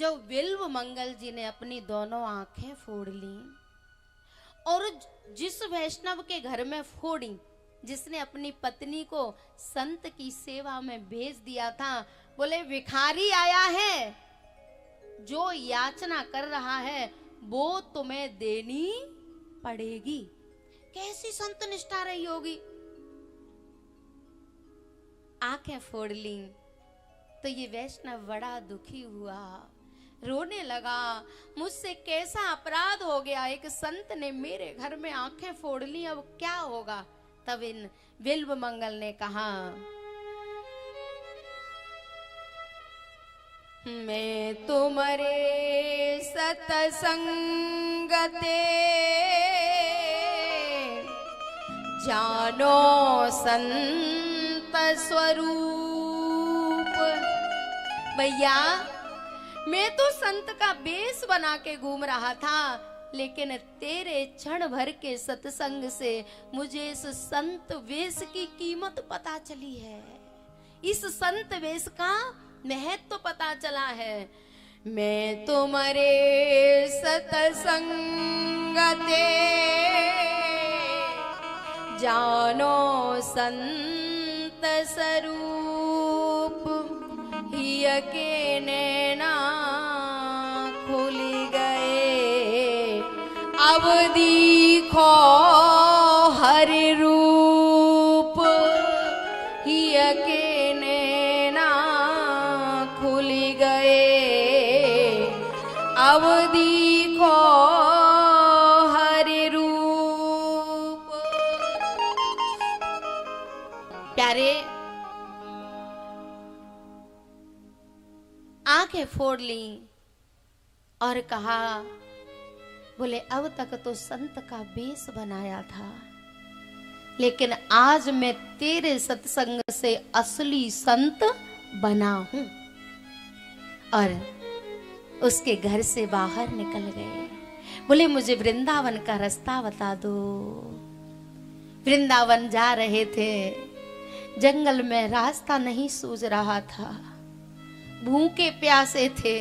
जो बिल्व मंगल जी ने अपनी दोनों आंखें फोड़ ली और जिस वैष्णव के घर में फोड़ी, जिसने अपनी पत्नी को संत की सेवा में भेज दिया था, बोले भिखारी आया है, जो याचना कर रहा है वो तुम्हें देनी पड़ेगी। कैसी संत निष्ठा रही होगी। आंखें फोड़ ली तो ये वैष्णव बड़ा दुखी हुआ, रोने लगा, मुझसे कैसा अपराध हो गया, एक संत ने मेरे घर में आंखें फोड़ ली, अब क्या होगा। तब इन बिल्व मंगल ने कहा, मैं तुम्हारे सतसंगते जानो संत स्वरूप। भैया मैं तो संत का बेस बना के घूम रहा था, लेकिन तेरे क्षण भर के सत्संग से मुझे इस संत वेश की कीमत पता चली है, इस संत वेश का महत्व तो पता चला है। मैं तुम्हारे सतसंगते जानो संत स्वरूप, हिय के नैना खुल गए, अब दिखो हर रूप, हिय के नैना खुल गए, अब दिखो हर रूप। प्यारे, आंखें फोड़ ली और कहा, बोले अब तक तो संत का बेस बनाया था, लेकिन आज मैं तेरे सत्संग से असली संत बना हूं। और उसके घर से बाहर निकल गए। बोले मुझे वृंदावन का रास्ता बता दो। वृंदावन जा रहे थे, जंगल में रास्ता नहीं सूझ रहा था, भूखे प्यासे थे।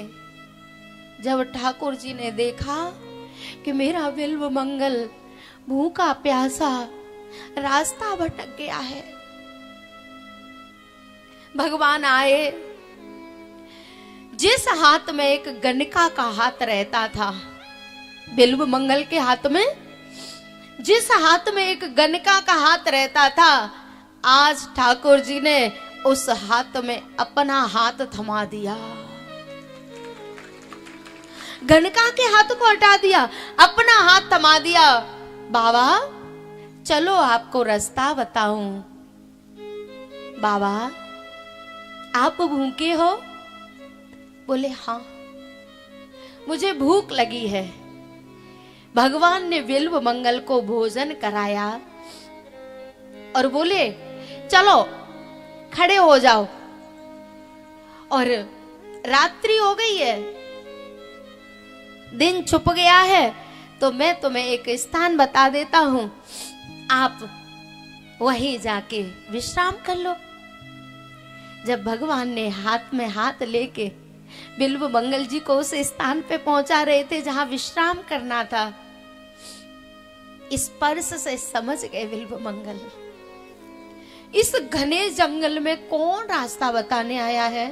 जब ठाकुर जी ने देखा कि मेरा बिल्व मंगल भूखा प्यासा रास्ता भटक गया है, भगवान आए। जिस हाथ में एक गणिका का हाथ रहता था, बिल्व मंगल के हाथ में जिस हाथ में एक गणिका का हाथ रहता था, आज ठाकुर जी ने उस हाथ में अपना हाथ थमा दिया, गणिका के हाथ को हटा दिया, अपना हाथ थमा दिया। बाबा चलो आपको रास्ता बताऊं। बाबा आप भूखे हो? बोले हाँ मुझे भूख लगी है। भगवान ने बिल्व मंगल को भोजन कराया और बोले चलो खड़े हो जाओ, और रात्रि हो गई है, दिन छुप गया है, तो मैं तुम्हें एक स्थान बता देता हूं, आप वहीं जाके विश्राम कर लो। जब भगवान ने हाथ में हाथ लेके बिल्व मंगल जी को उस स्थान पे पहुंचा रहे थे जहां विश्राम करना था, स्पर्श से समझ गए बिल्व मंगल, इस घने जंगल में कौन रास्ता बताने आया है,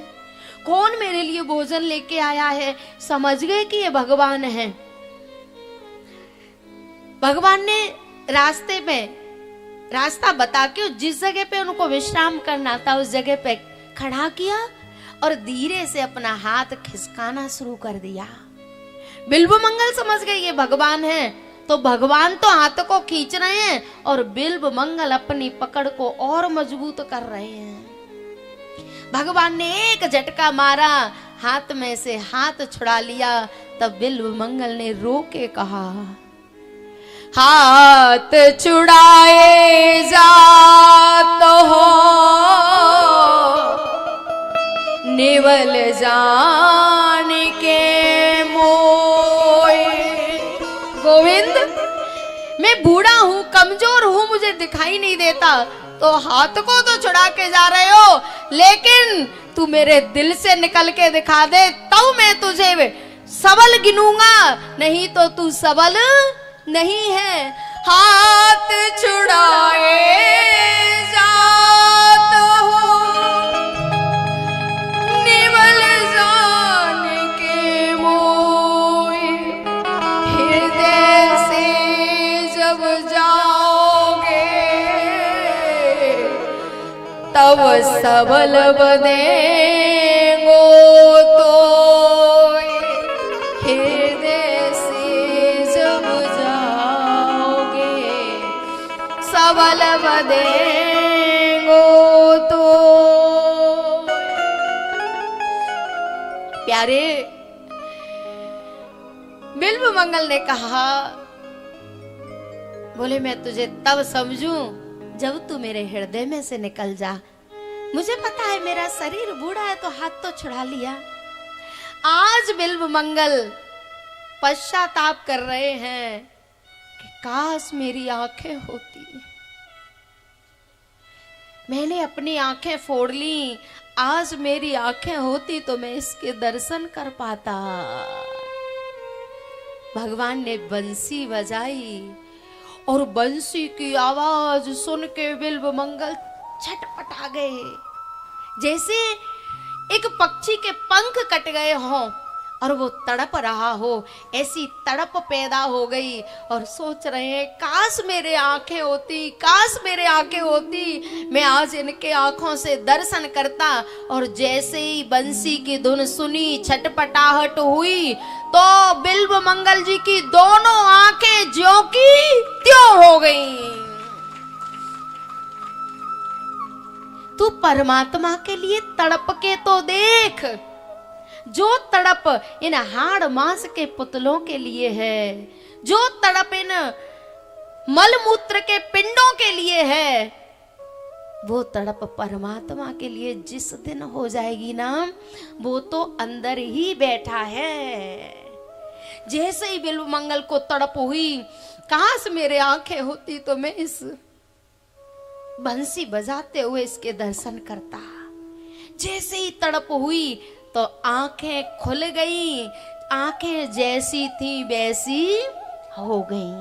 कौन मेरे लिए भोजन लेके आया है। समझ गए कि ये भगवान है। भगवान ने रास्ते में रास्ता बता के जिस जगह पे उनको विश्राम करना था उस जगह पे खड़ा किया और धीरे से अपना हाथ खिसकाना शुरू कर दिया। बिल्व मंगल समझ गए ये भगवान है, तो भगवान तो हाथ को खींच रहे हैं और बिल्व मंगल अपनी पकड़ को और मजबूत कर रहे हैं। भगवान ने एक झटका मारा, हाथ में से हाथ छुड़ा लिया। तब बिल्व मंगल ने रो के कहा, हाथ छुड़ाए जात हो निवल जान के मोय। गोविंद मैं बूढ़ा हूं, कमजोर हूं, मुझे दिखाई नहीं देता, तो हाथ को तो छुड़ा के जा रहे हो, लेकिन तू मेरे दिल से निकल के दिखा दे, तब मैं तुझे सबल गिनूंगा, नहीं तो तू सबल नहीं है। हाथ छुड़ाए जात हो निवल जान के मोए, हृदय से जब जाओगे तब सबल बनेगो, तो हृदय से जब जाओगे सबल बनेगो तो। प्यारे बिल्व मंगल ने कहा, बोले मैं तुझे तब समझूं जब तू मेरे हृदय में से निकल जा। मुझे पता है मेरा शरीर बूढ़ा है तो हाथ तो छुड़ा लिया। आज बिल्व मंगल पश्चाताप कर रहे हैं कि काश मेरी आंखें होती, मैंने अपनी आंखें फोड़ ली, आज मेरी आंखें होती तो मैं इसके दर्शन कर पाता। भगवान ने बंसी बजाई और बंसी की आवाज सुन के बिल्व मंगल छटपटा गए, जैसे एक पक्षी के पंख कट गए हों और वो तड़प रहा हो, ऐसी तड़प पैदा हो गई। और सोच रहे हैं काश मेरे आंखें होती, काश मेरे आंखें होती, मैं आज इनके आंखों से दर्शन करता। और जैसे ही बंसी की धुन सुनी, छटपटाहट हुई, तो बिल्व मंगल जी की दोनों आंखें ज्यों की त्यों हो गईं। तू परमात्मा के लिए तड़प के तो देख, जो तड़प इन हाड़ मांस के पुतलों के लिए है, जो तड़प इन मलमूत्र के पिंडों के लिए है, वो तड़प परमात्मा के लिए जिस दिन हो जाएगी ना, वो तो अंदर ही बैठा है। जैसे ही बिल्व मंगल को तड़प हुई, काश मेरे आंखें होती तो मैं इस बंसी बजाते हुए इसके दर्शन करता। जैसे ही तड़प हुई तो आंखें खुल गई, आंखें जैसी थी वैसी हो गई।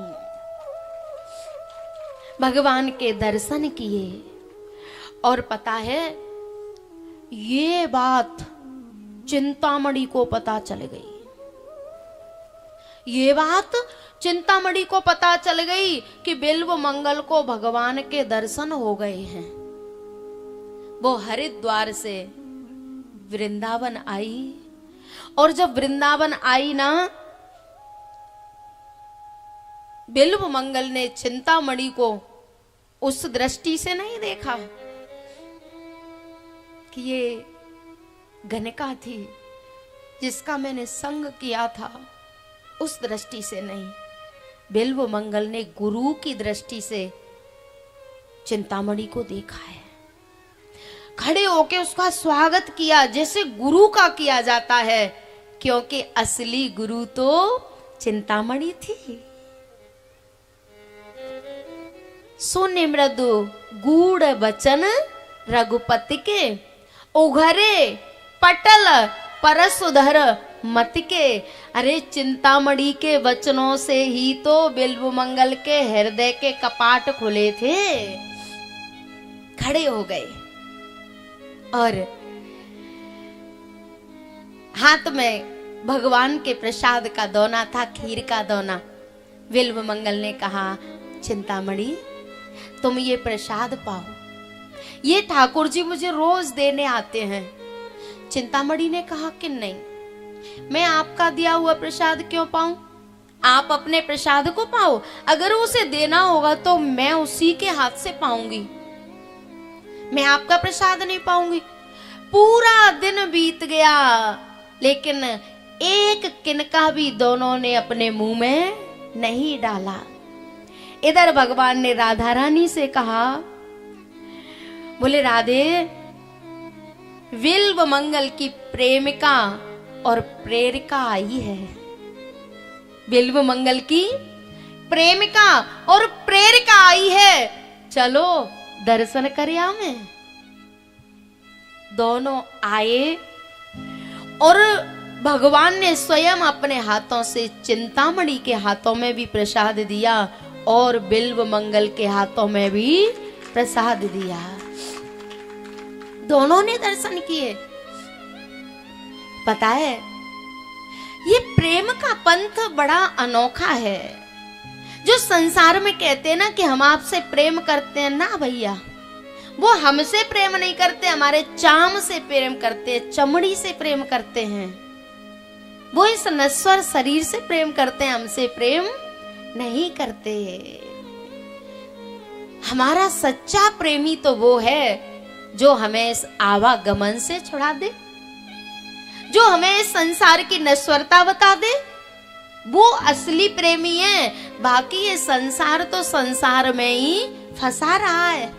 भगवान के दर्शन किए और पता है ये बात चिंतामणि को पता चल गई, ये बात चिंतामणि को पता चल गई कि बिल्व मंगल को भगवान के दर्शन हो गए हैं। वो हरिद्वार से वृंदावन आई, और जब वृंदावन आई ना, बिल्व मंगल ने चिंतामणि को उस दृष्टि से नहीं देखा कि ये गणिका थी जिसका मैंने संग किया था, उस दृष्टि से नहीं। बिल्व मंगल ने गुरु की दृष्टि से चिंतामणि को देखा है, खड़े होके उसका स्वागत किया जैसे गुरु का किया जाता है, क्योंकि असली गुरु तो चिंतामणि थी। सुने मृदु गूढ़ बचन रघुपति के, उघरे पटल परसुधर मत के। अरे चिंतामणि के वचनों से ही तो बिल्व मंगल के हृदय के कपाट खुले थे। खड़े हो गए और हाथ में भगवान के प्रसाद का दोना था, खीर का दोना। बिल्व मंगल ने कहा, चिंतामणि तुम ये प्रसाद पाओ, ये ठाकुर जी मुझे रोज देने आते हैं। चिंतामणि ने कहा कि नहीं, मैं आपका दिया हुआ प्रसाद क्यों पाऊं, आप अपने प्रसाद को पाओ, अगर उसे देना होगा तो मैं उसी के हाथ से पाऊंगी, मैं आपका प्रसाद नहीं पाऊंगी। पूरा दिन बीत गया लेकिन एक किनका भी दोनों ने अपने मुंह में नहीं डाला। इधर भगवान ने राधा रानी से कहा, बोले राधे, बिल्व मंगल की प्रेमिका और प्रेरिका आई है। बिल्व मंगल की प्रेमिका और प्रेरिका आई है, चलो दर्शन करया में। दोनों आए और भगवान ने स्वयं अपने हाथों से चिंतामणि के हाथों में भी प्रसाद दिया और बिल्व मंगल के हाथों में भी प्रसाद दिया। दोनों ने दर्शन किए। पता है, ये प्रेम का पंथ बड़ा अनोखा है। जो संसार में कहते हैं ना कि हम आपसे प्रेम करते हैं, ना भैया, वो हमसे प्रेम नहीं करते, हमारे चाम से प्रेम करते हैं, चमड़ी से प्रेम करते हैं। वो इस नश्वर शरीर से प्रेम करते हैं, हमसे प्रेम नहीं करते। हमारा सच्चा प्रेमी तो वो है जो हमें इस आवागमन से छुड़ा दे, जो हमें इस संसार की नश्वरता बता दे। वो असली प्रेमी है। बाकी ये संसार तो संसार में ही फंसा रहा है।